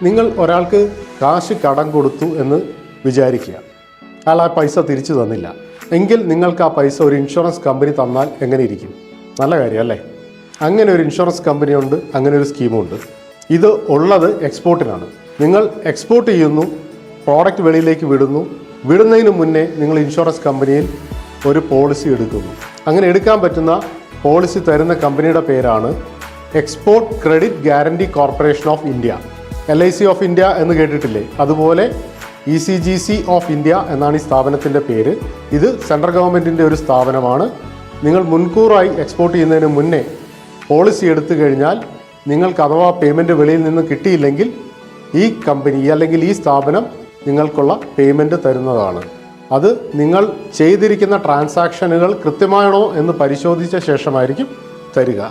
നിങ്ങൾ ഒരാൾക്ക് കാശ് കടം കൊടുത്തു എന്ന് വിചാരിക്കുക. അയാൾ ആ പൈസ തിരിച്ചു തന്നില്ല എങ്കിൽ നിങ്ങൾക്ക് ആ പൈസ ഒരു ഇൻഷുറൻസ് കമ്പനി തന്നാൽ എങ്ങനെ ഇരിക്കും? നല്ല കാര്യം അല്ലേ? അങ്ങനെ ഒരു ഇൻഷുറൻസ് കമ്പനിയുണ്ട്, അങ്ങനെ ഒരു സ്കീമുണ്ട്. ഇത് ഉള്ളത് എക്സ്പോർട്ടിനാണ്. നിങ്ങൾ എക്സ്പോർട്ട് ചെയ്യുന്നു, പ്രോഡക്റ്റ് വെളിയിലേക്ക് വിടുന്നതിന് മുന്നേ നിങ്ങൾ ഇൻഷുറൻസ് കമ്പനിയിൽ ഒരു പോളിസി എടുക്കുന്നു. അങ്ങനെ എടുക്കാൻ പറ്റുന്ന പോളിസി തരുന്ന കമ്പനിയുടെ പേരാണ് export credit guarantee corporation of India. LIC of India എന്ന് കേട്ടിട്ടില്ലേ? അതുപോലെ ECGC ഓഫ് ഇന്ത്യ എന്നാണ് ഈ സ്ഥാപനത്തിൻ്റെ പേര്. ഇത് സെൻട്രൽ ഗവൺമെൻറ്റിൻ്റെ ഒരു സ്ഥാപനമാണ്. നിങ്ങൾ മുൻകൂറായി എക്സ്പോർട്ട് ചെയ്യുന്നതിന് മുന്നേ പോളിസി എടുത്തു കഴിഞ്ഞാൽ നിങ്ങൾക്ക് അഥവാ പേയ്മെൻറ്റ് വെളിയിൽ നിന്ന് കിട്ടിയില്ലെങ്കിൽ ഈ കമ്പനി അല്ലെങ്കിൽ ഈ സ്ഥാപനം നിങ്ങൾക്കുള്ള പേയ്മെൻറ്റ് തരുന്നതാണ്. അത് നിങ്ങൾ ചെയ്തിരിക്കുന്ന ട്രാൻസാക്ഷനുകൾ കൃത്യമാണോ എന്ന് പരിശോധിച്ച ശേഷമായിരിക്കും തരിക.